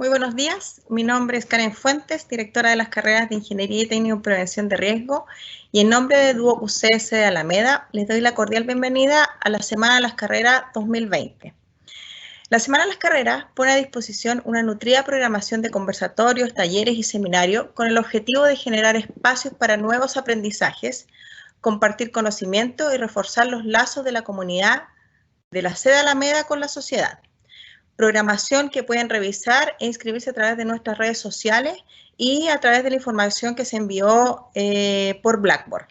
Muy buenos días, mi nombre es Karen Fuentes, directora de las carreras de Ingeniería y Técnico en Prevención de Riesgo, y en nombre de Duo UCS de Alameda les doy la cordial bienvenida a la Semana de las Carreras 2020. La Semana de las Carreras pone a disposición una nutrida programación de conversatorios, talleres y seminarios con el objetivo de generar espacios para nuevos aprendizajes, compartir conocimiento y reforzar los lazos de la comunidad de la sede Alameda con la sociedad. Programación que pueden revisar e inscribirse a través de nuestras redes sociales y a través de la información que se envió por Blackboard.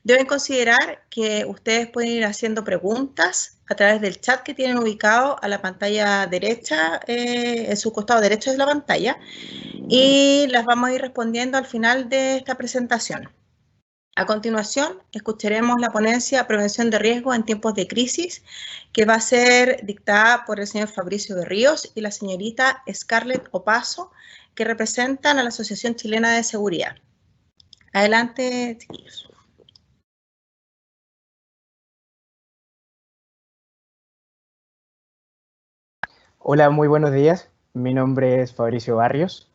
Deben considerar que ustedes pueden ir haciendo preguntas a través del chat que tienen ubicado a la pantalla derecha, en su costado derecho de la pantalla, y las vamos a ir respondiendo al final de esta presentación. A continuación, escucharemos la ponencia Prevención de Riesgos en tiempos de crisis, que va a ser dictada por el señor Fabricio de Ríos y la señorita Scarlett Opaso, que representan a la Asociación Chilena de Seguridad. Adelante, chiquillos. Hola, muy buenos días. Mi nombre es Fabricio Barrios.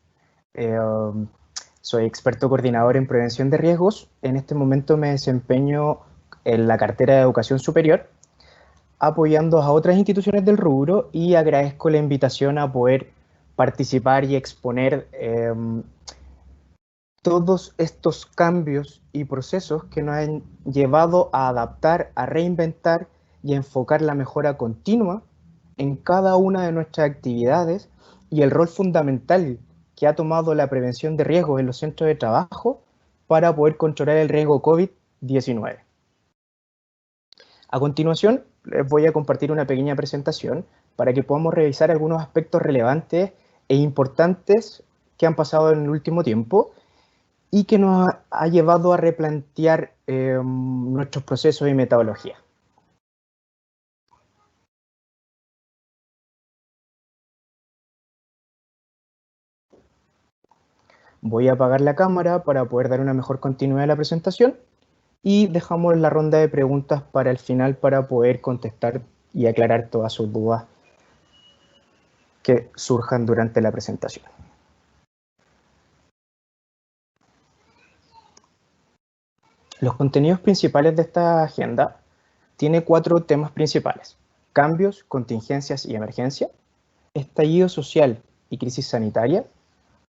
Soy experto coordinador en prevención de riesgos. En este momento me desempeño en la cartera de educación superior, apoyando a otras instituciones del rubro, y agradezco la invitación a poder participar y exponer todos estos cambios y procesos que nos han llevado a adaptar, a reinventar y a enfocar la mejora continua en cada una de nuestras actividades, y el rol fundamental que ha tomado la prevención de riesgos en los centros de trabajo para poder controlar el riesgo COVID-19. A continuación, les voy a compartir una pequeña presentación para que podamos revisar algunos aspectos relevantes e importantes que han pasado en el último tiempo y que nos ha llevado a replantear nuestros procesos y metodología. Voy a apagar la cámara para poder dar una mejor continuidad a la presentación, y dejamos la ronda de preguntas para el final para poder contestar y aclarar todas sus dudas que surjan durante la presentación. Los contenidos principales de esta agenda tiene 4 temas principales: cambios, contingencias y emergencia, estallido social y crisis sanitaria,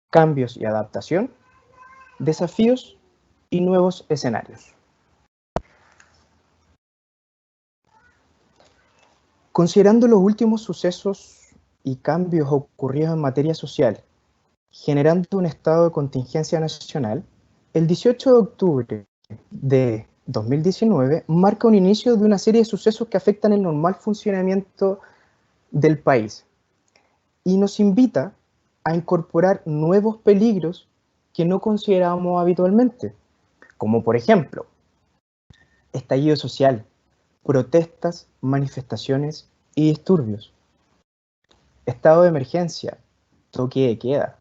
cambios y adaptación, desafíos y nuevos escenarios. Considerando los últimos sucesos y cambios ocurridos en materia social, generando un estado de contingencia nacional, el 18 de octubre de 2019 marca un inicio de una serie de sucesos que afectan el normal funcionamiento del país y nos invita a incorporar nuevos peligros que no considerábamos habitualmente, como por ejemplo, estallido social, protestas, manifestaciones y disturbios, estado de emergencia, toque de queda,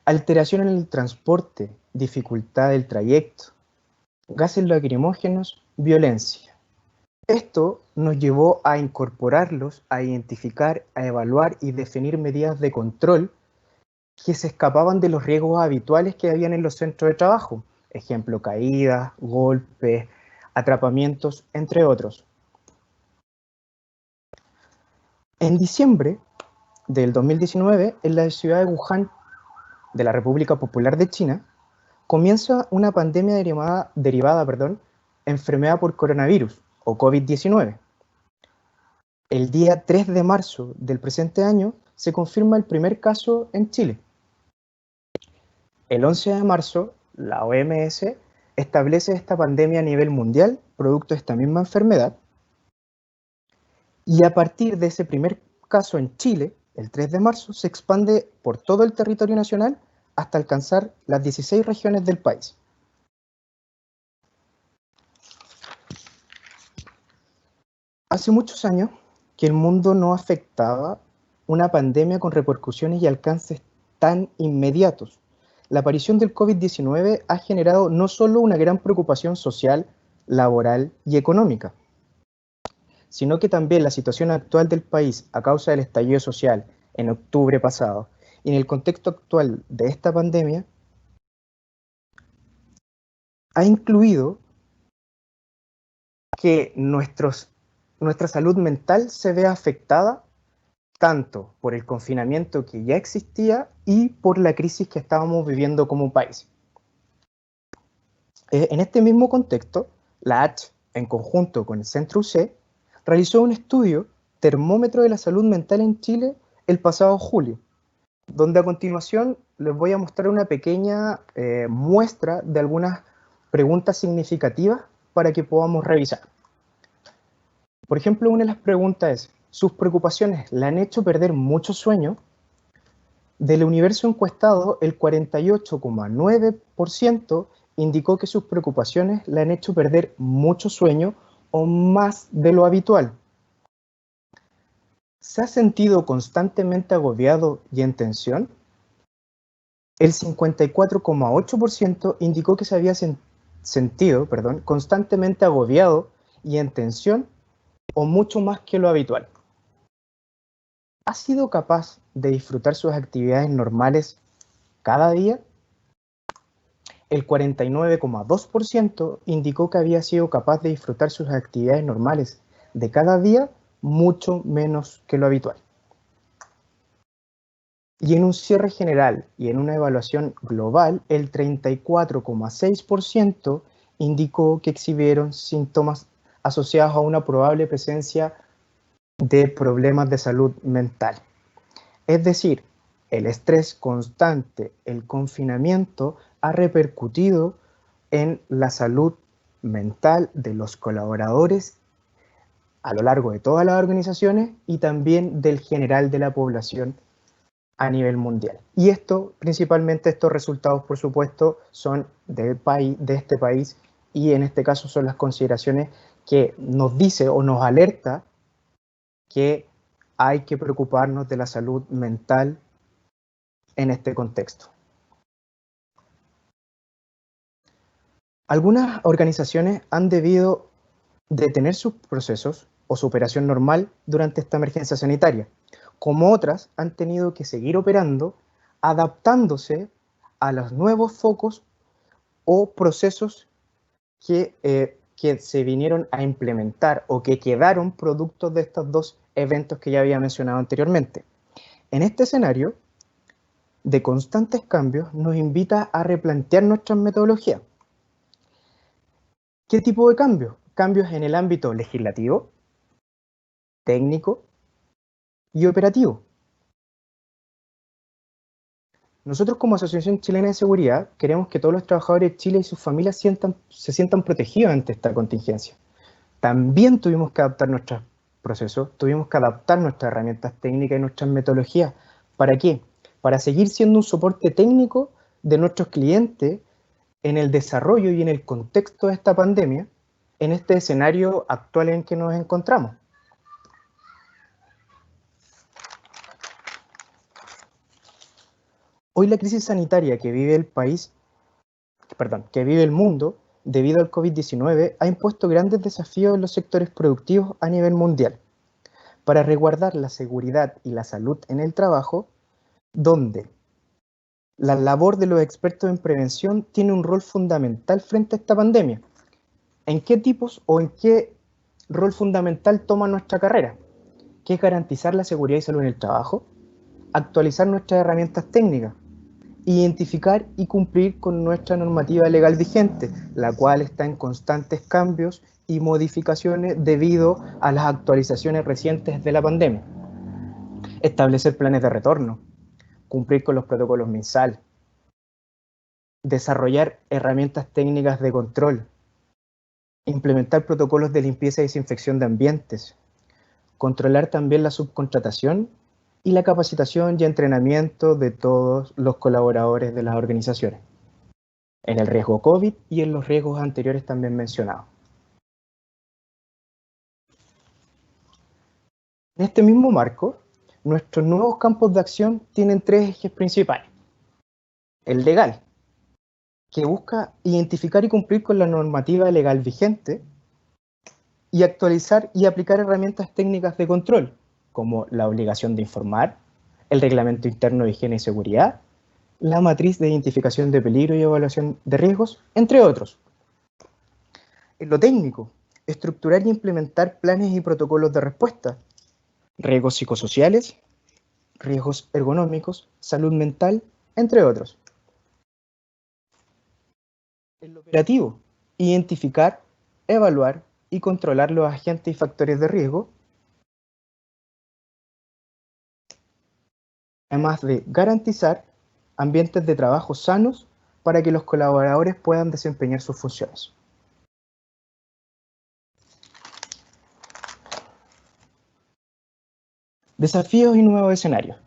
alteración en el transporte, dificultad del trayecto, gases lacrimógenos, violencia. Esto nos llevó a incorporarlos, a identificar, a evaluar y definir medidas de control que se escapaban de los riesgos habituales que habían en los centros de trabajo. Ejemplo, caídas, golpes, atrapamientos, entre otros. En diciembre del 2019, en la ciudad de Wuhan, de la República Popular de China, comienza una pandemia derivada enfermedad por coronavirus, o COVID-19. El día 3 de marzo del presente año se confirma el primer caso en Chile. El 11 de marzo, la OMS establece esta pandemia a nivel mundial, producto de esta misma enfermedad, y a partir de ese primer caso en Chile, el 3 de marzo, se expande por todo el territorio nacional hasta alcanzar las 16 regiones del país. Hace muchos años que el mundo no afectaba una pandemia con repercusiones y alcances tan inmediatos. La aparición del COVID-19 ha generado no solo una gran preocupación social, laboral y económica, sino que también la situación actual del país a causa del estallido social en octubre pasado. Y en el contexto actual de esta pandemia, ha incluido que nuestra salud mental se vea afectada tanto por el confinamiento que ya existía y por la crisis que estábamos viviendo como país. En este mismo contexto, la H, en conjunto con el Centro UC, realizó un estudio termómetro de la salud mental en Chile el pasado julio, donde a continuación les voy a mostrar una pequeña muestra de algunas preguntas significativas para que podamos revisar. Por ejemplo, una de las preguntas es, ¿sus preocupaciones le han hecho perder mucho sueño? Del universo encuestado, el 48,9% indicó que sus preocupaciones le han hecho perder mucho sueño o más de lo habitual. ¿Se ha sentido constantemente agobiado y en tensión? El 54,8% indicó que se había sentido constantemente agobiado y en tensión o mucho más que lo habitual. ¿Ha sido capaz de disfrutar sus actividades normales cada día? El 49,2% indicó que había sido capaz de disfrutar sus actividades normales de cada día mucho menos que lo habitual. Y en un cierre general y en una evaluación global, el 34,6% indicó que exhibieron síntomas asociados a una probable presencia de problemas de salud mental. Es decir, el estrés constante, el confinamiento, ha repercutido en la salud mental de los colaboradores a lo largo de todas las organizaciones y también del general de la población a nivel mundial. Y principalmente estos resultados, por supuesto, son de este país y en este caso son las consideraciones que nos dice o nos alerta que hay que preocuparnos de la salud mental en este contexto. Algunas organizaciones han debido detener sus procesos o su operación normal durante esta emergencia sanitaria, como otras han tenido que seguir operando, adaptándose a los nuevos focos o procesos que se vinieron a implementar o que quedaron productos de estos dos eventos que ya había mencionado anteriormente. En este escenario de constantes cambios nos invita a replantear nuestras metodologías. ¿Qué tipo de cambios? Cambios en el ámbito legislativo, técnico y operativo. Nosotros como Asociación Chilena de Seguridad queremos que todos los trabajadores de Chile y sus familias se sientan protegidos ante esta contingencia. También tuvimos que adaptar nuestros procesos, tuvimos que adaptar nuestras herramientas técnicas y nuestras metodologías. ¿Para qué? Para seguir siendo un soporte técnico de nuestros clientes en el desarrollo y en el contexto de esta pandemia, en este escenario actual en que nos encontramos. Hoy la crisis sanitaria que vive el mundo debido al COVID-19 ha impuesto grandes desafíos en los sectores productivos a nivel mundial para resguardar la seguridad y la salud en el trabajo, donde la labor de los expertos en prevención tiene un rol fundamental frente a esta pandemia. ¿En qué tipos o en qué rol fundamental toma nuestra carrera? Que es garantizar la seguridad y salud en el trabajo, actualizar nuestras herramientas técnicas, identificar y cumplir con nuestra normativa legal vigente, la cual está en constantes cambios y modificaciones debido a las actualizaciones recientes de la pandemia. Establecer planes de retorno, cumplir con los protocolos MinSal, desarrollar herramientas técnicas de control, implementar protocolos de limpieza y desinfección de ambientes, controlar también la subcontratación y la capacitación y entrenamiento de todos los colaboradores de las organizaciones, en el riesgo COVID y en los riesgos anteriores también mencionados. En este mismo marco, nuestros nuevos campos de acción tienen tres ejes principales. El legal, que busca identificar y cumplir con la normativa legal vigente, y actualizar y aplicar herramientas técnicas de control, como la obligación de informar, el Reglamento Interno de Higiene y Seguridad, la Matriz de Identificación de Peligro y Evaluación de Riesgos, entre otros. En lo técnico, estructurar y implementar planes y protocolos de respuesta, riesgos psicosociales, riesgos ergonómicos, salud mental, entre otros. En lo operativo, identificar, evaluar y controlar los agentes y factores de riesgo, además de garantizar ambientes de trabajo sanos para que los colaboradores puedan desempeñar sus funciones. Desafíos y nuevos escenarios.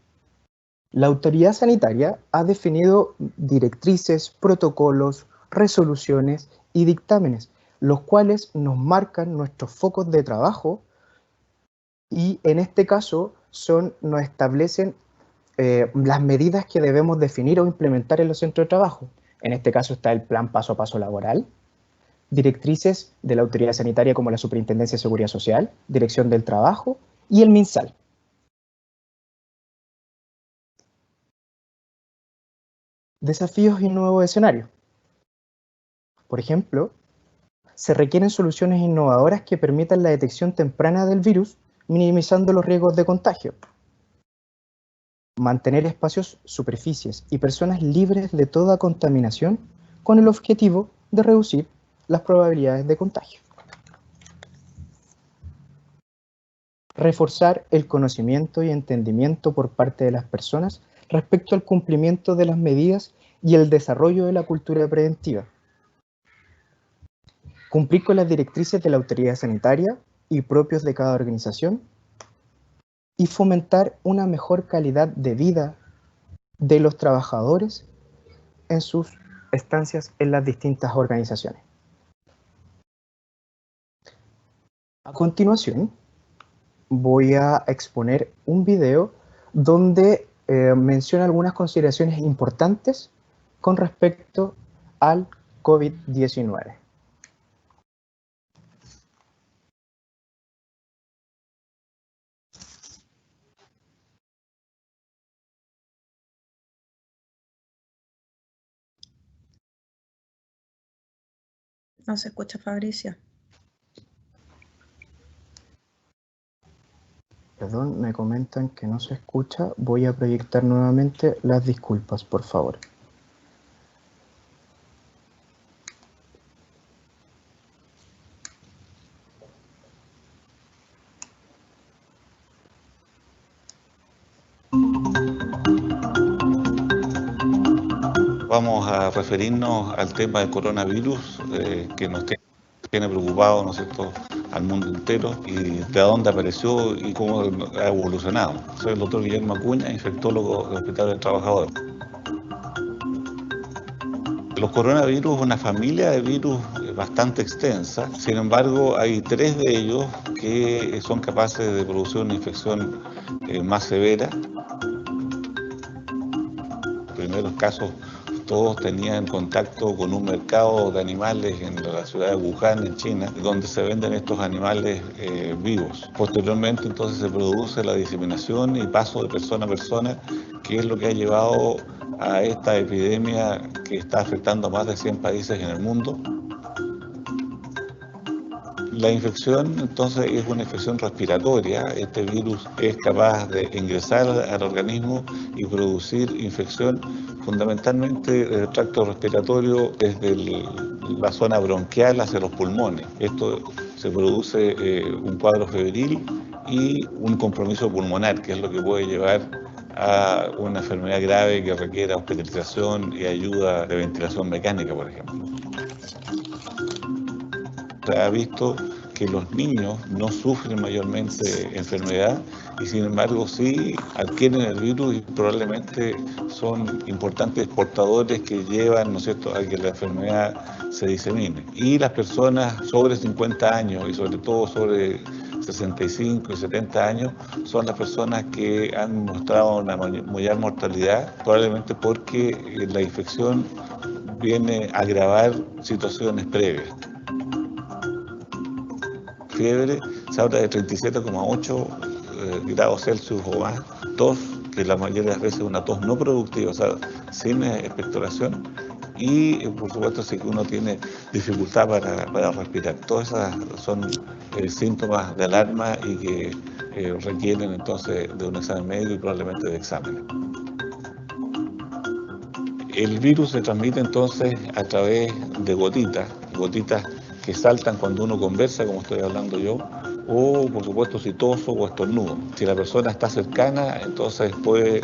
La autoridad sanitaria ha definido directrices, protocolos, resoluciones y dictámenes, los cuales nos marcan nuestros focos de trabajo y en este caso nos establecen las medidas que debemos definir o implementar en los centros de trabajo. En este caso está el plan paso a paso laboral, directrices de la autoridad sanitaria como la Superintendencia de Seguridad Social, Dirección del Trabajo y el MinSal. Desafíos y nuevos escenarios. Por ejemplo, se requieren soluciones innovadoras que permitan la detección temprana del virus, minimizando los riesgos de contagio. Mantener espacios, superficies y personas libres de toda contaminación con el objetivo de reducir las probabilidades de contagio. Reforzar el conocimiento y entendimiento por parte de las personas respecto al cumplimiento de las medidas y el desarrollo de la cultura preventiva. Cumplir con las directrices de la autoridad sanitaria y propios de cada organización y fomentar una mejor calidad de vida de los trabajadores en sus estancias en las distintas organizaciones. A continuación, voy a exponer un video donde menciona algunas consideraciones importantes con respecto al COVID-19. No se escucha, Fabricio. Perdón, me comentan que no se escucha. Voy a proyectar nuevamente las disculpas, por favor. Vamos a referirnos al tema del coronavirus que nos tiene preocupado, ¿no es cierto?, al mundo entero, y de dónde apareció y cómo ha evolucionado. Soy el doctor Guillermo Acuña, infectólogo del Hospital del Trabajador. Los coronavirus es una familia de virus bastante extensa, sin embargo hay 3 de ellos que son capaces de producir una infección más severa. Los primeros casos todos tenían contacto con un mercado de animales en la ciudad de Wuhan, en China, donde se venden estos animales vivos. Posteriormente entonces se produce la diseminación y paso de persona a persona, que es lo que ha llevado a esta epidemia que está afectando a más de 100 países en el mundo. La infección entonces es una infección respiratoria. Este virus es capaz de ingresar al organismo y producir infección fundamentalmente del tracto respiratorio desde la zona bronquial hacia los pulmones. Esto se produce un cuadro febril y un compromiso pulmonar, que es lo que puede llevar a una enfermedad grave que requiera hospitalización y ayuda de ventilación mecánica, por ejemplo. Se ha visto que los niños no sufren mayormente enfermedad y sin embargo sí adquieren el virus y probablemente son importantes portadores que llevan, ¿no es cierto?, a que la enfermedad se disemine. Y las personas sobre 50 años y sobre todo sobre 65 y 70 años son las personas que han mostrado una mayor mortalidad, probablemente porque la infección viene a agravar situaciones previas. Fiebre se habla de 37,8 grados Celsius o más, tos que la mayoría de las veces es una tos no productiva, o sea, sin expectoración, y por supuesto si uno tiene dificultad para respirar. Todas esas son síntomas de alarma y que requieren entonces de un examen médico y probablemente de exámenes. El virus se transmite entonces a través de gotitas que saltan cuando uno conversa, como estoy hablando yo, o por supuesto si toso o estornudo. Si la persona está cercana, entonces puede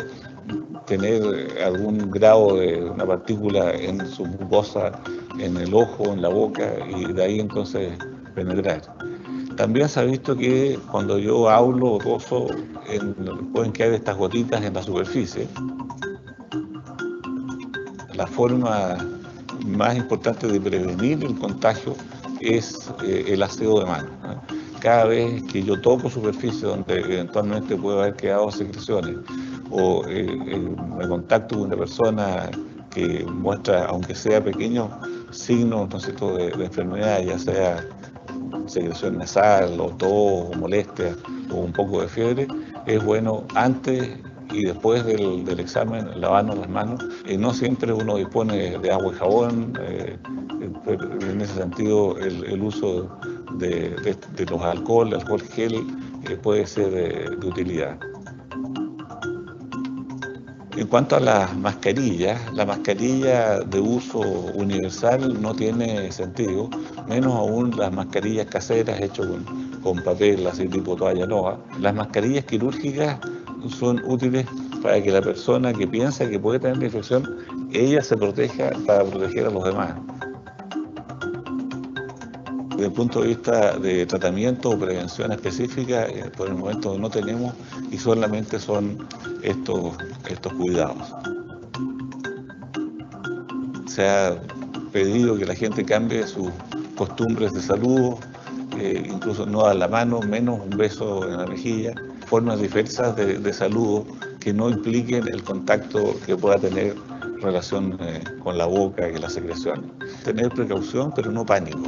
tener algún grado de una partícula en su mucosa, en el ojo, en la boca, y de ahí entonces penetrar. También se ha visto que cuando yo hablo o toso, pueden quedar estas gotitas en la superficie. La forma más importante de prevenir el contagio es el aseo de manos. Cada vez que yo toco superficie donde eventualmente puede haber quedado secreciones o me contacto con una persona que muestra, aunque sea pequeños signos, ¿no es cierto?, de enfermedad, ya sea secreción nasal o tos o molestia o un poco de fiebre, es bueno antes y después del examen lavarnos las manos. No siempre uno dispone de agua y jabón, en ese sentido el uso de los alcohol gel puede ser de utilidad. En cuanto a la mascarilla de uso universal no tiene sentido, menos aún las mascarillas caseras hechas con papel, así tipo toalla nova. Las mascarillas quirúrgicas son útiles para que la persona que piensa que puede tener la infección, ella se proteja para proteger a los demás. Desde el punto de vista de tratamiento o prevención específica, por el momento no tenemos y solamente son estos cuidados. Se ha pedido que la gente cambie sus costumbres de saludo, incluso no dar la mano, menos un beso en la mejilla, formas diversas de saludo que no impliquen el contacto que pueda tener relación con la boca y las secreciones. Tener precaución, pero no pánico.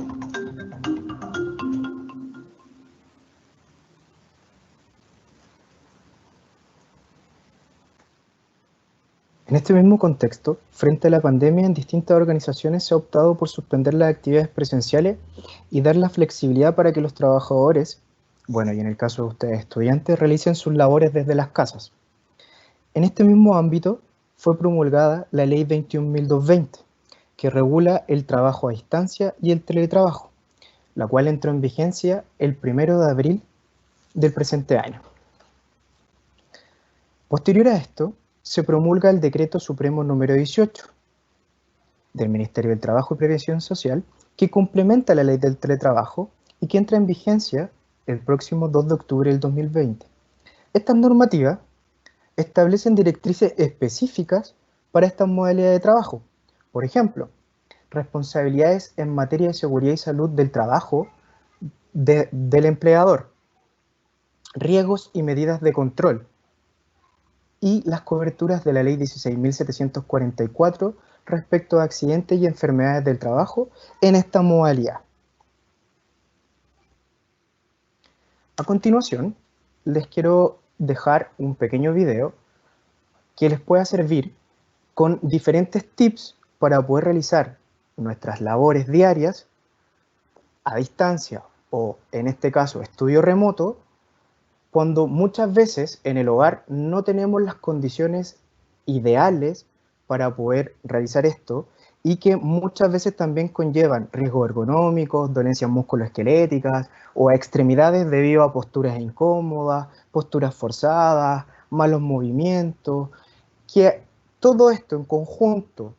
En este mismo contexto, frente a la pandemia, en distintas organizaciones se ha optado por suspender las actividades presenciales y dar la flexibilidad para que los trabajadores, bueno, y en el caso de ustedes estudiantes, realicen sus labores desde las casas. En este mismo ámbito fue promulgada la Ley 21.220, que regula el trabajo a distancia y el teletrabajo, la cual entró en vigencia el 1 de abril del presente año. Posterior a esto, se promulga el Decreto Supremo número 18 del Ministerio del Trabajo y Previsión Social, que complementa la ley del teletrabajo y que entra en vigencia el próximo 2 de octubre del 2020. Estas normativas establecen directrices específicas para estas modalidades de trabajo. Por ejemplo, responsabilidades en materia de seguridad y salud del trabajo del empleador, riesgos y medidas de control, y las coberturas de la Ley 16.744 respecto a accidentes y enfermedades del trabajo en esta modalidad. A continuación, les quiero dejar un pequeño video que les pueda servir con diferentes tips para poder realizar nuestras labores diarias a distancia o, en este caso, estudio remoto, cuando muchas veces en el hogar no tenemos las condiciones ideales para poder realizar esto y que muchas veces también conllevan riesgos ergonómicos, dolencias musculoesqueléticas o extremidades debido a posturas incómodas, posturas forzadas, malos movimientos, que todo esto en conjunto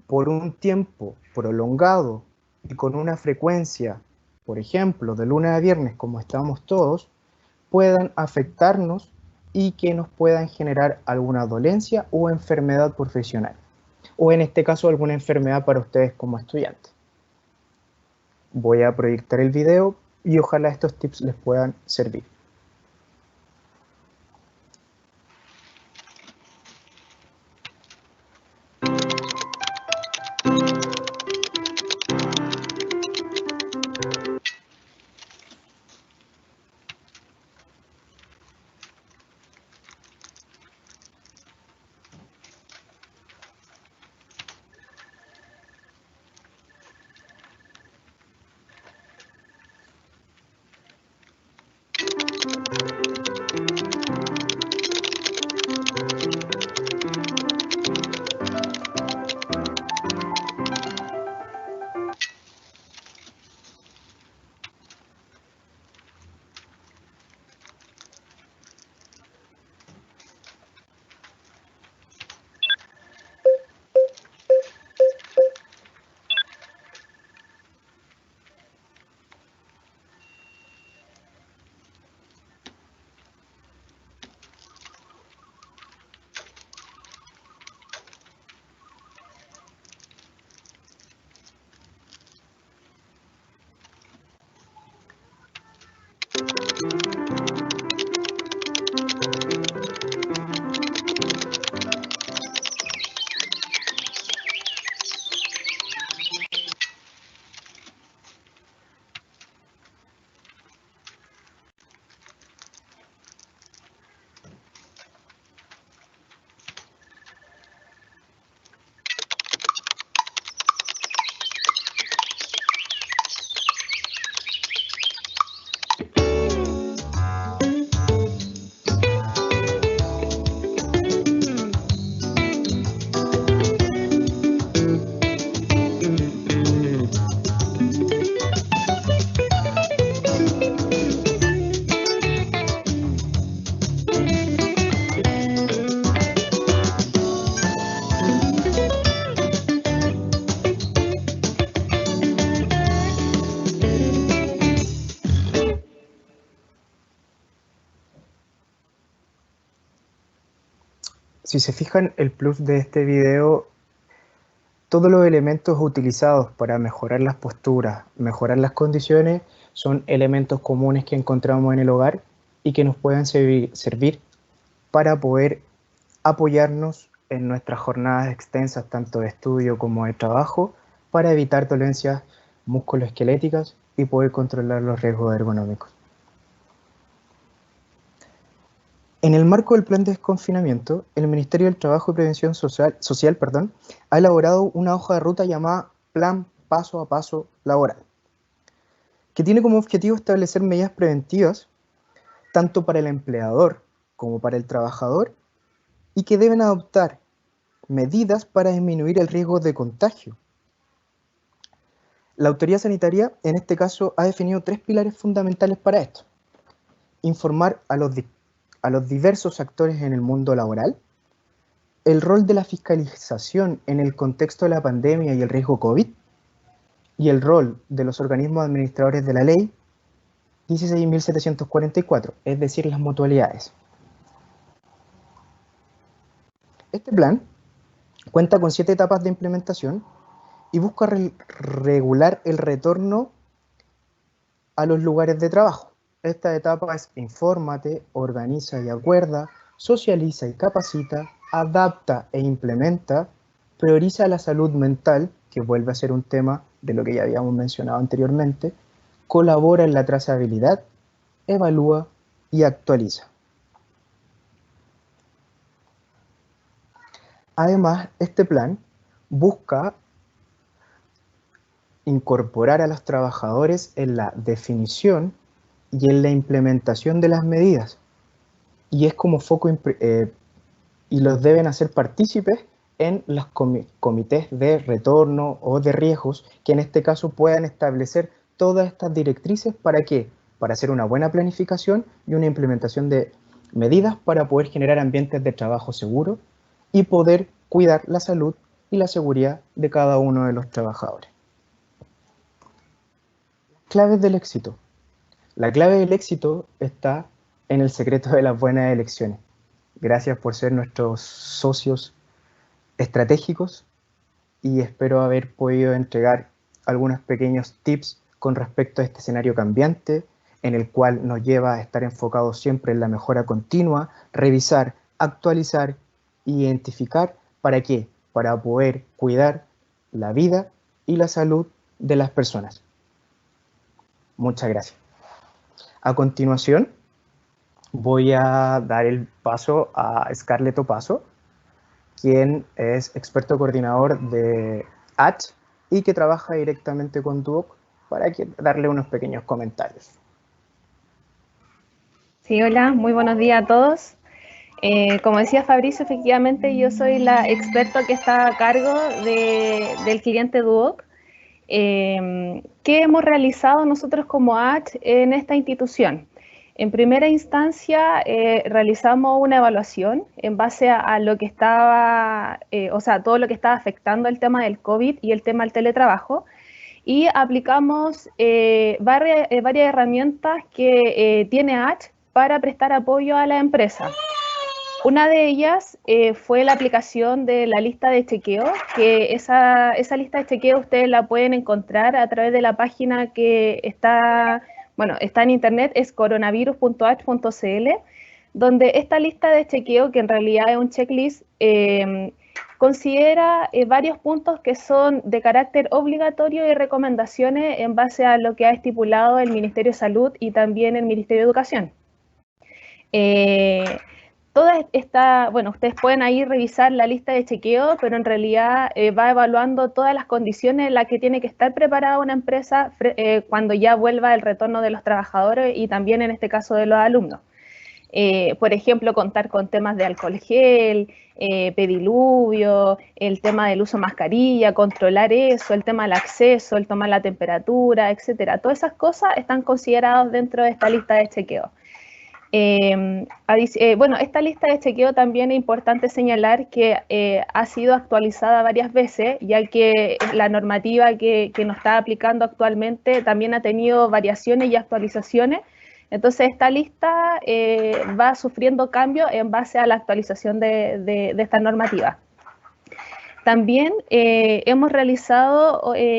por un tiempo prolongado y con una frecuencia, por ejemplo, de lunes a viernes como estamos todos, puedan afectarnos y que nos puedan generar alguna dolencia o enfermedad profesional, o en este caso alguna enfermedad para ustedes como estudiantes. Voy a proyectar el video y ojalá estos tips les puedan servir. Si se fijan, el plus de este video, todos los elementos utilizados para mejorar las posturas, mejorar las condiciones, son elementos comunes que encontramos en el hogar y que nos pueden servir para poder apoyarnos en nuestras jornadas extensas, tanto de estudio como de trabajo, para evitar dolencias musculoesqueléticas y poder controlar los riesgos ergonómicos. En el marco del plan de desconfinamiento, el Ministerio del Trabajo y Previsión Social, ha elaborado una hoja de ruta llamada Plan Paso a Paso Laboral, que tiene como objetivo establecer medidas preventivas tanto para el empleador como para el trabajador y que deben adoptar medidas para disminuir el riesgo de contagio. La autoridad sanitaria, en este caso, ha definido 3 pilares fundamentales para esto: informar a los diversos actores en el mundo laboral, el rol de la fiscalización en el contexto de la pandemia y el riesgo COVID, y el rol de los organismos administradores de la ley 16.744, es decir, las mutualidades. Este plan cuenta con 7 etapas de implementación y busca regular el retorno a los lugares de trabajo. Esta etapa es: infórmate, organiza y acuerda, socializa y capacita, adapta e implementa, prioriza la salud mental, que vuelve a ser un tema de lo que ya habíamos mencionado anteriormente, colabora en la trazabilidad, evalúa y actualiza. Además, este plan busca incorporar a los trabajadores en la definición y en la implementación de las medidas, y es como foco y los deben hacer partícipes en los comités de retorno o de riesgos, que en este caso puedan establecer todas estas directrices. ¿Para qué? Para hacer una buena planificación y una implementación de medidas para poder generar ambientes de trabajo seguros y poder cuidar la salud y la seguridad de cada uno de los trabajadores. Claves del éxito. La clave del éxito está en el secreto de las buenas elecciones. Gracias por ser nuestros socios estratégicos y espero haber podido entregar algunos pequeños tips con respecto a este escenario cambiante, en el cual nos lleva a estar enfocados siempre en la mejora continua, revisar, actualizar, identificar. ¿Para qué? Para poder cuidar la vida y la salud de las personas. Muchas gracias. A continuación, voy a dar el paso a Scarlett Opaso, quien es experto coordinador de ACH y que trabaja directamente con Duoc, para darle unos pequeños comentarios. Sí, hola, muy buenos días a todos. Como decía Fabricio, efectivamente yo soy la experta que está a cargo del cliente Duoc. ¿Qué hemos realizado nosotros como ACH en esta institución? En primera instancia, realizamos una evaluación en base a lo que estaba, todo lo que estaba afectando el tema del COVID y el tema del teletrabajo, y aplicamos varias herramientas que tiene ACH para prestar apoyo a la empresa. Una de ellas fue la aplicación de la lista de chequeo, que esa lista de chequeo ustedes la pueden encontrar a través de la página que está en internet, es coronavirus.ach.cl, donde esta lista de chequeo, que en realidad es un checklist, considera varios puntos que son de carácter obligatorio y recomendaciones en base a lo que ha estipulado el Ministerio de Salud y también el Ministerio de Educación. Ustedes pueden ahí revisar la lista de chequeo, pero en realidad va evaluando todas las condiciones en las que tiene que estar preparada una empresa cuando ya vuelva el retorno de los trabajadores y también en este caso de los alumnos. Por ejemplo, contar con temas de alcohol gel, pediluvio, el tema del uso de mascarilla, controlar eso, el tema del acceso, el tomar la temperatura, etcétera. Todas esas cosas están consideradas dentro de esta lista de chequeo. Esta lista de chequeo también es importante señalar que ha sido actualizada varias veces, ya que la normativa que nos está aplicando actualmente también ha tenido variaciones y actualizaciones. Entonces esta lista va sufriendo cambios en base a la actualización de esta normativa. También hemos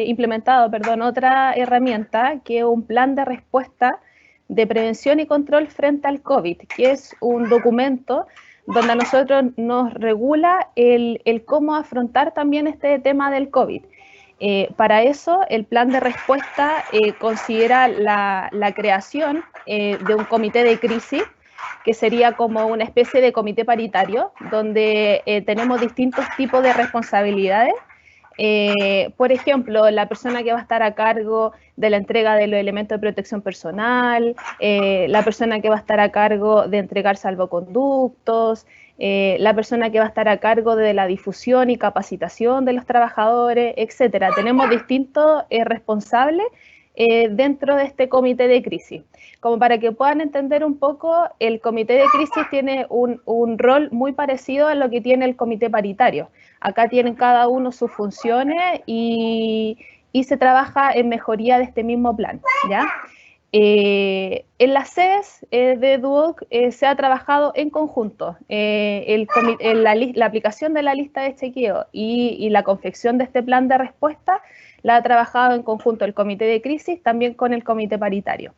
implementado otra herramienta que es un plan de respuesta de prevención y control frente al COVID, que es un documento donde a nosotros nos regula el cómo afrontar también este tema del COVID. Para eso, el plan de respuesta considera la creación de un comité de crisis, que sería como una especie de comité paritario, donde tenemos distintos tipos de responsabilidades. Por ejemplo, la persona que va a estar a cargo de la entrega de los elementos de protección personal, la persona que va a estar a cargo de entregar salvoconductos, la persona que va a estar a cargo de la difusión y capacitación de los trabajadores, etcétera. Tenemos distintos responsables dentro de este comité de crisis. Como para que puedan entender un poco, el comité de crisis tiene un rol muy parecido a lo que tiene el comité paritario. Acá tienen cada uno sus funciones y se trabaja en mejoría de este mismo plan, ¿ya? En las sedes de Duoc se ha trabajado en conjunto. La aplicación de la lista de chequeo y la confección de este plan de respuesta la ha trabajado en conjunto el comité de crisis, también con el comité paritario.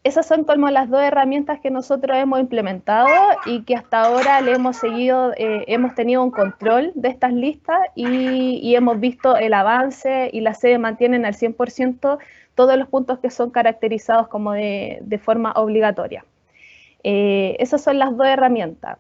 Esas son como las dos herramientas que nosotros hemos implementado y que hasta ahora le hemos seguido, hemos tenido un control de estas listas y hemos visto el avance, y las sedes mantienen al 100% todos los puntos que son caracterizados como de forma obligatoria. Esas son las dos herramientas.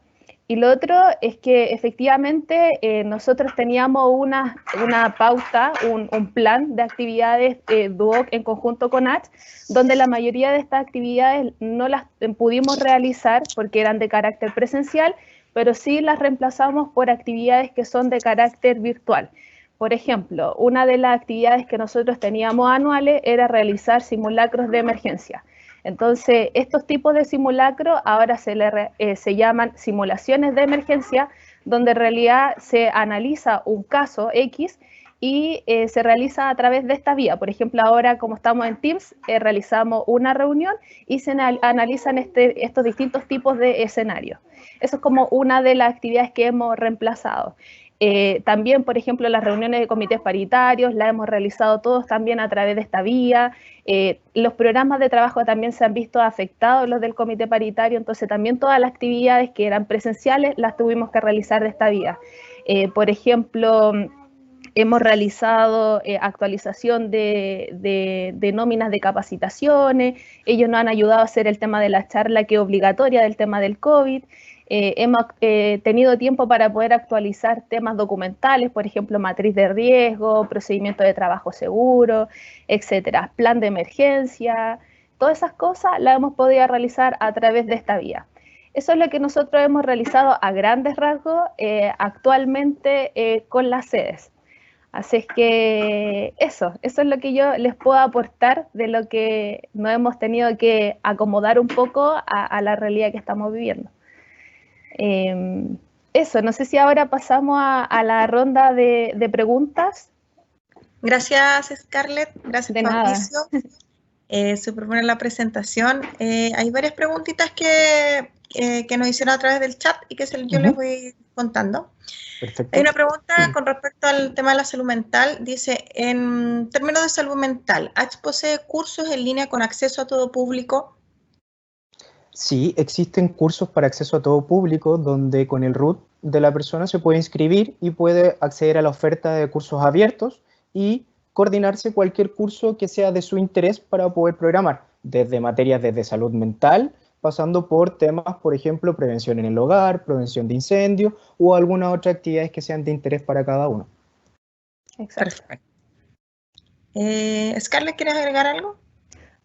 Y lo otro es que efectivamente nosotros teníamos una pauta, un plan de actividades Duoc en conjunto con H, donde la mayoría de estas actividades no las pudimos realizar porque eran de carácter presencial, pero sí las reemplazamos por actividades que son de carácter virtual. Por ejemplo, una de las actividades que nosotros teníamos anuales era realizar simulacros de emergencia. Entonces, estos tipos de simulacros ahora se llaman simulaciones de emergencia, donde en realidad se analiza un caso X y se realiza a través de esta vía. Por ejemplo, ahora como estamos en Teams, realizamos una reunión y se analizan estos distintos tipos de escenarios. Eso es como una de las actividades que hemos reemplazado. También, por ejemplo, las reuniones de comités paritarios las hemos realizado todos también a través de esta vía. Los programas de trabajo también se han visto afectados, los del comité paritario, entonces también todas las actividades que eran presenciales las tuvimos que realizar de esta vía. Por ejemplo, hemos realizado actualización de nóminas de capacitaciones, ellos nos han ayudado a hacer el tema de la charla que es obligatoria del tema del COVID. Hemos tenido tiempo para poder actualizar temas documentales, por ejemplo, matriz de riesgo, procedimiento de trabajo seguro, etcétera, plan de emergencia, todas esas cosas las hemos podido realizar a través de esta vía. Eso es lo que nosotros hemos realizado a grandes rasgos actualmente con las sedes. Así es que eso es lo que yo les puedo aportar de lo que nos hemos tenido que acomodar un poco a la realidad que estamos viviendo. Eso, no sé si ahora pasamos a la ronda de preguntas. Gracias, Scarlett. Gracias, de Fabricio. Súper buena la presentación. Hay varias preguntitas que nos hicieron a través del chat y que yo les voy contando. Perfecto. Hay una pregunta con respecto al tema de la salud mental. Dice, en términos de salud mental, ¿H posee cursos en línea con acceso a todo público? Sí, existen cursos para acceso a todo público donde con el root de la persona se puede inscribir y puede acceder a la oferta de cursos abiertos y coordinarse cualquier curso que sea de su interés para poder programar, desde materias desde salud mental, pasando por temas, por ejemplo, prevención en el hogar, prevención de incendios o algunas otras actividades que sean de interés para cada uno. Exacto. Scarlett, ¿quieres agregar algo?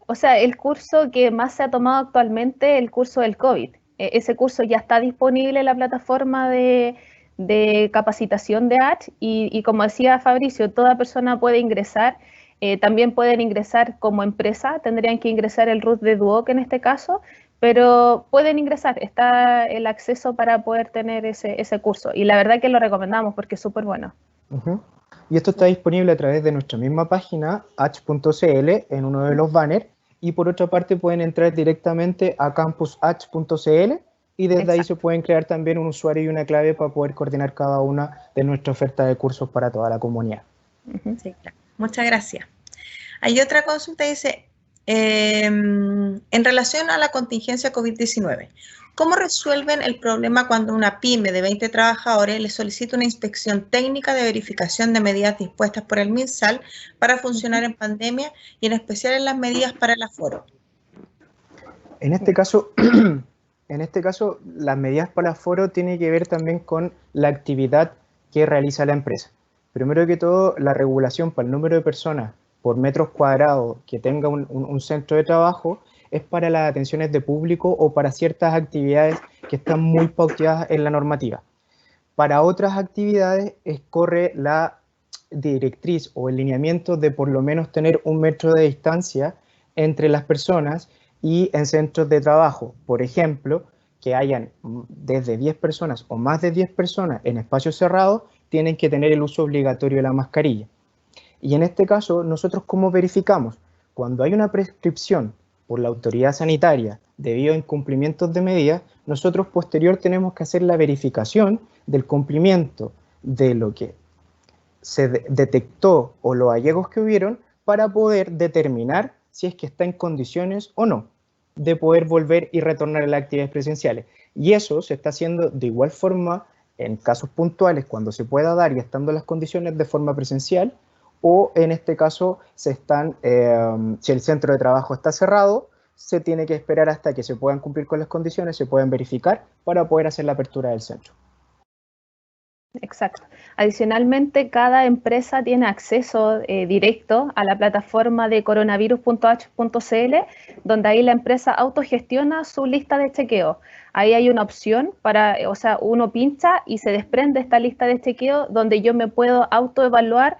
O sea, el curso que más se ha tomado actualmente es el curso del COVID. Ese curso ya está disponible en la plataforma de capacitación de H y como decía Fabricio, toda persona puede ingresar. También pueden ingresar como empresa, tendrían que ingresar el root de Duoc en este caso, pero pueden ingresar, está el acceso para poder tener ese curso. Y la verdad que lo recomendamos porque es súper bueno. Y esto está disponible a través de nuestra misma página, h.cl, en uno de los banners, y por otra parte pueden entrar directamente a campusH.cl y desde ahí se pueden crear también un usuario y una clave para poder coordinar cada una de nuestras ofertas de cursos para toda la comunidad. Sí, claro. Muchas gracias. Hay otra consulta, dice, en relación a la contingencia COVID-19, ¿cómo resuelven el problema cuando una pyme de 20 trabajadores le solicita una inspección técnica de verificación de medidas dispuestas por el MinSal para funcionar en pandemia y en especial en las medidas para el aforo? En este caso, las medidas para el aforo tienen que ver también con la actividad que realiza la empresa. Primero que todo, la regulación para el número de personas por metros cuadrados que tenga un centro de trabajo es para las atenciones de público o para ciertas actividades que están muy pauteadas en la normativa. Para otras actividades corre la directriz o el lineamiento de por lo menos tener 1 metro de distancia entre las personas y en centros de trabajo. Por ejemplo, que hayan desde 10 personas o más de 10 personas en espacios cerrados, tienen que tener el uso obligatorio de la mascarilla. Y en este caso, nosotros ¿cómo verificamos? Cuando hay una prescripción por la autoridad sanitaria debido a incumplimientos de medidas, nosotros posterior tenemos que hacer la verificación del cumplimiento de lo que se detectó o los hallazgos que hubieron para poder determinar si es que está en condiciones o no de poder volver y retornar a las actividades presenciales. Y eso se está haciendo de igual forma en casos puntuales cuando se pueda dar y estando las condiciones de forma presencial, o en este caso si el centro de trabajo está cerrado, se tiene que esperar hasta que se puedan cumplir con las condiciones, se puedan verificar para poder hacer la apertura del centro. Exacto. Adicionalmente, cada empresa tiene acceso directo a la plataforma de coronavirus.h.cl, donde ahí la empresa autogestiona su lista de chequeo. Ahí hay una opción para, o sea, uno pincha y se desprende esta lista de chequeo donde yo me puedo autoevaluar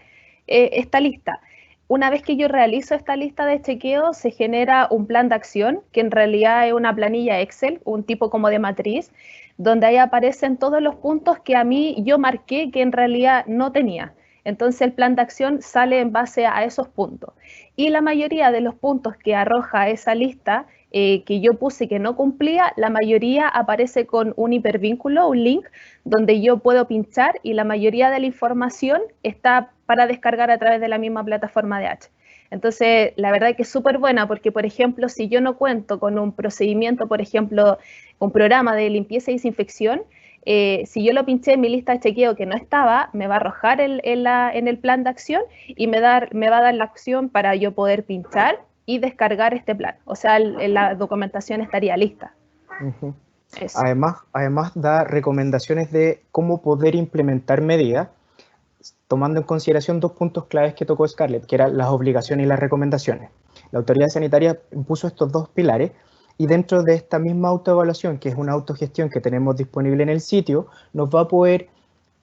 esta lista. Una vez que yo realizo esta lista de chequeo, se genera un plan de acción, que en realidad es una planilla Excel, un tipo como de matriz, donde ahí aparecen todos los puntos que a mí yo marqué que en realidad no tenía. Entonces el plan de acción sale en base a esos puntos. Y la mayoría de los puntos que arroja esa lista que yo puse que no cumplía, la mayoría aparece con un hipervínculo, un link, donde yo puedo pinchar y la mayoría de la información está para descargar a través de la misma plataforma de H. Entonces, la verdad es que es súper buena porque, por ejemplo, si yo no cuento con un procedimiento, por ejemplo, un programa de limpieza y desinfección, si yo lo pinché en mi lista de chequeo que no estaba, me va a arrojar en el plan de acción y me va a dar la opción para yo poder pinchar y descargar este plan. O sea, la documentación estaría lista. Uh-huh. Además da recomendaciones de cómo poder implementar medidas, tomando en consideración 2 puntos claves que tocó Scarlett, que eran las obligaciones y las recomendaciones. La autoridad sanitaria impuso estos 2 pilares y dentro de esta misma autoevaluación, que es una autogestión que tenemos disponible en el sitio, nos va a poder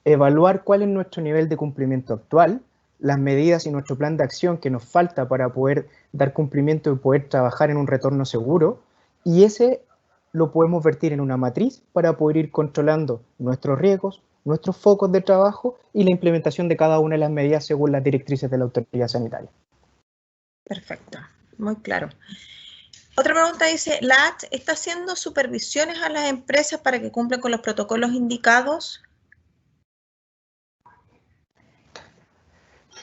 evaluar cuál es nuestro nivel de cumplimiento actual, las medidas y nuestro plan de acción que nos falta para poder dar cumplimiento y poder trabajar en un retorno seguro, y ese lo podemos vertir en una matriz para poder ir controlando nuestros riesgos, nuestros focos de trabajo y la implementación de cada una de las medidas según las directrices de la autoridad sanitaria. Perfecto, muy claro. Otra pregunta dice, ¿la H está haciendo supervisiones a las empresas para que cumplan con los protocolos indicados?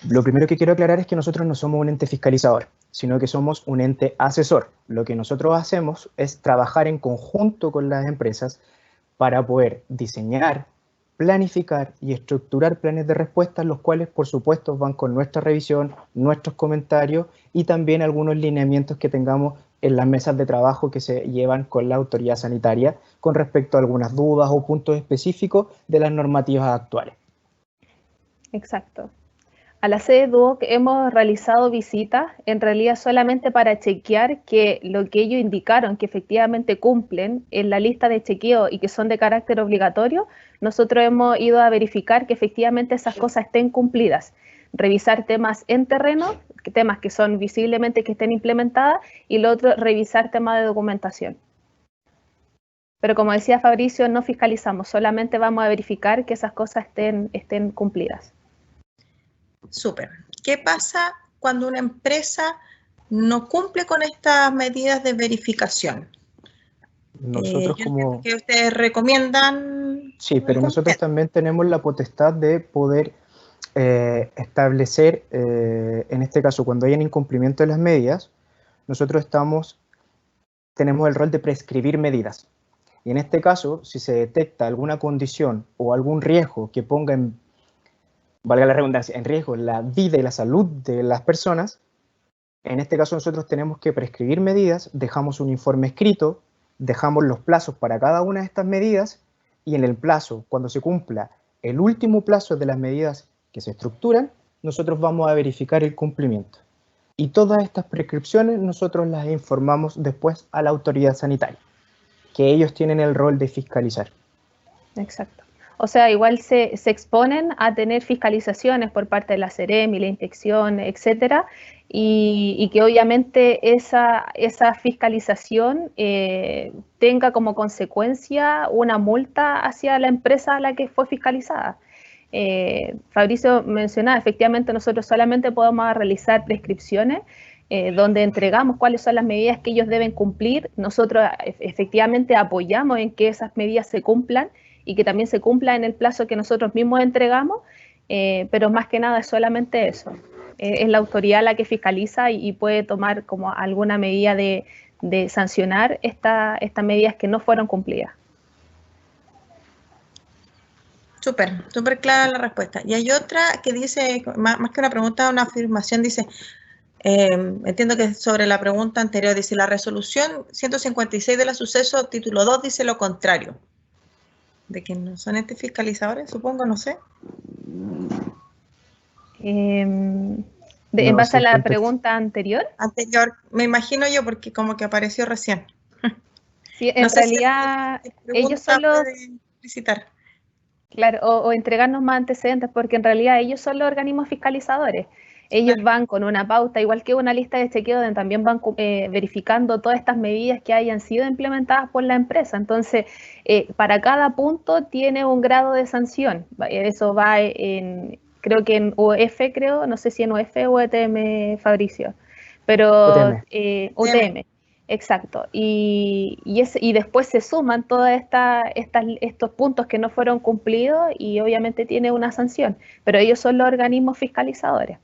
Lo primero que quiero aclarar es que nosotros no somos un ente fiscalizador, sino que somos un ente asesor. Lo que nosotros hacemos es trabajar en conjunto con las empresas para poder diseñar, planificar y estructurar planes de respuesta, los cuales por supuesto van con nuestra revisión, nuestros comentarios y también algunos lineamientos que tengamos en las mesas de trabajo que se llevan con la autoridad sanitaria con respecto a algunas dudas o puntos específicos de las normativas actuales. Exacto. A la sede Duoc hemos realizado visitas en realidad solamente para chequear que lo que ellos indicaron que efectivamente cumplen en la lista de chequeo y que son de carácter obligatorio, nosotros hemos ido a verificar que efectivamente esas cosas estén cumplidas. Revisar temas en terreno, temas que son visiblemente que estén implementadas, y lo otro, revisar temas de documentación. Pero como decía Fabricio, no fiscalizamos, solamente vamos a verificar que esas cosas estén cumplidas. Súper. ¿Qué pasa cuando una empresa no cumple con estas medidas de verificación. Nosotros como... que ustedes recomiendan... Sí, pero nosotros también tenemos la potestad de poder establecer, en este caso, cuando hay un incumplimiento de las medidas, nosotros tenemos el rol de prescribir medidas. Y en este caso, si se detecta alguna condición o algún riesgo que ponga valga la redundancia, en riesgo la vida y la salud de las personas, en este caso nosotros tenemos que prescribir medidas, dejamos un informe escrito, dejamos los plazos para cada una de estas medidas y en el plazo, cuando se cumpla el último plazo de las medidas que se estructuran, nosotros vamos a verificar el cumplimiento. Y todas estas prescripciones nosotros las informamos después a la autoridad sanitaria, que ellos tienen el rol de fiscalizar. Exacto. O sea, igual se exponen a tener fiscalizaciones por parte de la Seremi, la inspección, etcétera, y que obviamente esa fiscalización tenga como consecuencia una multa hacia la empresa a la que fue fiscalizada. Fabricio mencionaba, efectivamente nosotros solamente podemos realizar prescripciones donde entregamos cuáles son las medidas que ellos deben cumplir. Nosotros efectivamente apoyamos en que esas medidas se cumplan y que también se cumpla en el plazo que nosotros mismos entregamos, pero más que nada es solamente eso. Es la autoridad la que fiscaliza y puede tomar como alguna medida de sancionar estas medidas que no fueron cumplidas. Súper clara la respuesta. Y hay otra que dice, más que una pregunta, una afirmación, dice, entiendo que sobre la pregunta anterior, dice, la resolución 156 de la suceso, título 2, dice lo contrario. ¿De que no son entes fiscalizadores, supongo? No sé. En base a la pregunta anterior. Anterior, me imagino yo, porque como que apareció recién. Sí, en realidad ellos son los... Claro, o entregarnos más antecedentes, porque en realidad ellos son los organismos fiscalizadores. Ellos van con una pauta, igual que una lista de chequeo, donde también van verificando todas estas medidas que hayan sido implementadas por la empresa. Entonces, para cada punto tiene un grado de sanción. Eso va creo que en UF, no sé si en UF o UTM, Fabricio, pero UTM. Exacto, y después se suman todos estos puntos que no fueron cumplidos y obviamente tiene una sanción, pero ellos son los organismos fiscalizadores.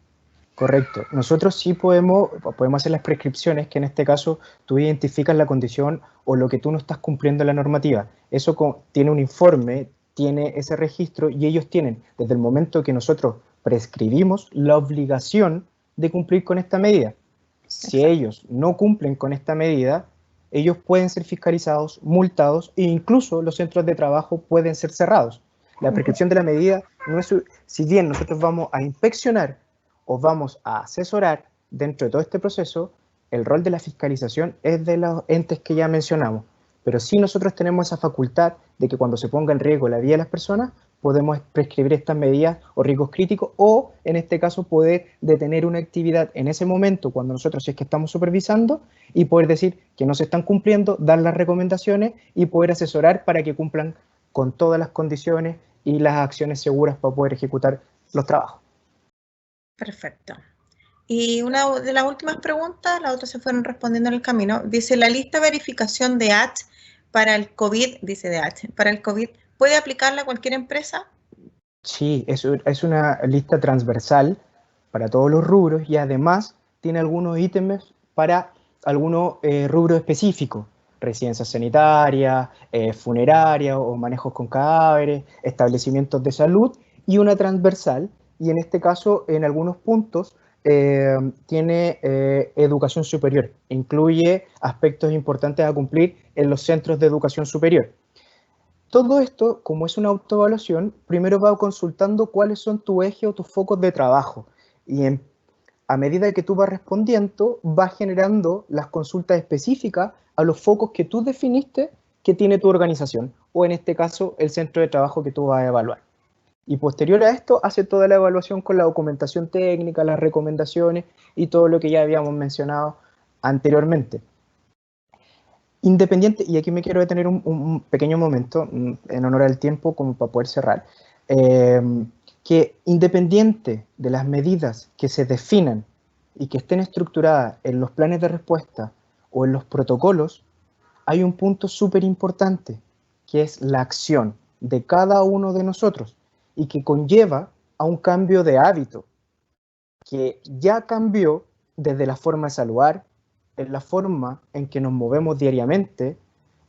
Correcto. Nosotros sí podemos hacer las prescripciones, que en este caso tú identificas la condición o lo que tú no estás cumpliendo en la normativa. Eso tiene un informe, tiene ese registro y ellos tienen, desde el momento que nosotros prescribimos, la obligación de cumplir con esta medida. Si ellos no cumplen con esta medida, ellos pueden ser fiscalizados, multados e incluso los centros de trabajo pueden ser cerrados. La prescripción de la medida no es, si bien nosotros vamos a inspeccionar o vamos a asesorar dentro de todo este proceso, el rol de la fiscalización es de los entes que ya mencionamos. Pero sí nosotros tenemos esa facultad de que cuando se ponga en riesgo la vida de las personas, podemos prescribir estas medidas o riesgos críticos o, en este caso, poder detener una actividad en ese momento cuando nosotros si es que estamos supervisando y poder decir que no se están cumpliendo, dar las recomendaciones y poder asesorar para que cumplan con todas las condiciones y las acciones seguras para poder ejecutar los trabajos. Perfecto. Y una de las últimas preguntas, las otras se fueron respondiendo en el camino, dice, la lista de verificación de ACH para el COVID, dice de ACH, para el COVID, ¿puede aplicarla a cualquier empresa? Sí, es una lista transversal para todos los rubros y además tiene algunos ítems para algunos rubros específicos, residencias sanitarias, funerarias o manejos con cadáveres, establecimientos de salud y una transversal y en este caso en algunos puntos tiene educación superior, incluye aspectos importantes a cumplir en los centros de educación superior. Todo esto, como es una autoevaluación, primero va consultando cuáles son tu eje o tus focos de trabajo y a medida que tú vas respondiendo, vas generando las consultas específicas a los focos que tú definiste que tiene tu organización o en este caso el centro de trabajo que tú vas a evaluar. Y posterior a esto, hace toda la evaluación con la documentación técnica, las recomendaciones y todo lo que ya habíamos mencionado anteriormente. Independiente, y aquí me quiero detener un pequeño momento, en honor al tiempo, como para poder cerrar, que independiente de las medidas que se definan y que estén estructuradas en los planes de respuesta o en los protocolos, hay un punto súper importante, que es la acción de cada uno de nosotros y que conlleva a un cambio de hábito, que ya cambió desde la forma de saludar, en la forma en que nos movemos diariamente,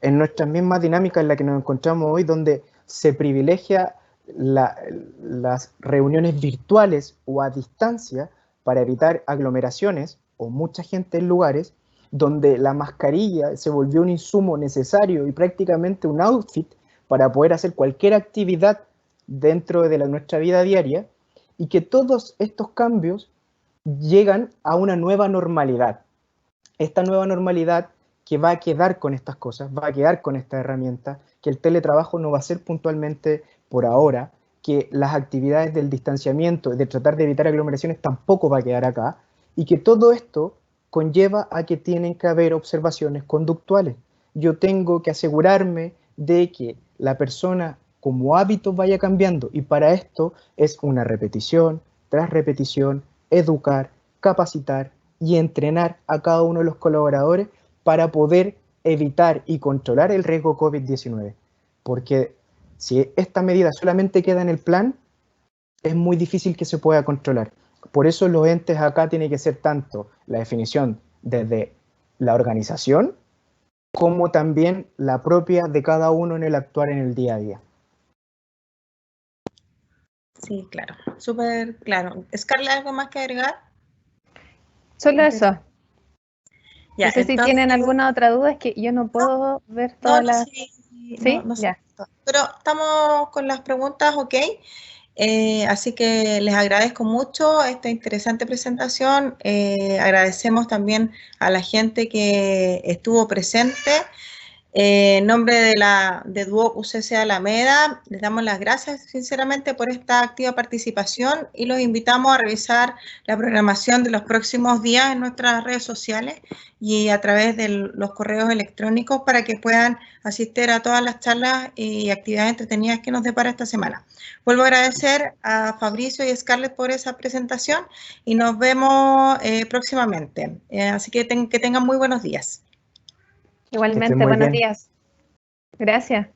en nuestras mismas dinámicas en las que nos encontramos hoy, donde se privilegia las reuniones virtuales o a distancia para evitar aglomeraciones o mucha gente en lugares, donde la mascarilla se volvió un insumo necesario y prácticamente un outfit para poder hacer cualquier actividad dentro de nuestra vida diaria, y que todos estos cambios llegan a una nueva normalidad. Esta nueva normalidad que va a quedar con estas cosas, va a quedar con esta herramienta, que el teletrabajo no va a ser puntualmente por ahora, que las actividades del distanciamiento, de tratar de evitar aglomeraciones, tampoco va a quedar acá, y que todo esto conlleva a que tienen que haber observaciones conductuales. Yo tengo que asegurarme de que la persona como hábito vaya cambiando, y para esto es una repetición tras repetición, educar, capacitar y entrenar a cada uno de los colaboradores para poder evitar y controlar el riesgo COVID-19. Porque si esta medida solamente queda en el plan, es muy difícil que se pueda controlar. Por eso los entes acá tienen que ser tanto la definición desde la organización como también la propia de cada uno en el actuar en el día a día. Sí, claro, súper claro. Scarlett, ¿algo más que agregar? Solo eso. Ya, no sé si tienen alguna otra duda, es que yo no puedo ver todas las... Sí, ¿Sí? no sé, Ya. pero estamos con las preguntas, ok. Así que les agradezco mucho esta interesante presentación. Agradecemos también a la gente que estuvo presente. En nombre de Duoc UCC Alameda, les damos las gracias sinceramente por esta activa participación y los invitamos a revisar la programación de los próximos días en nuestras redes sociales y a través de los correos electrónicos para que puedan asistir a todas las charlas y actividades entretenidas que nos depara esta semana. Vuelvo a agradecer a Fabricio y Scarlett por esa presentación y nos vemos próximamente. Así que tengan muy buenos días. Igualmente, buenos días. Gracias.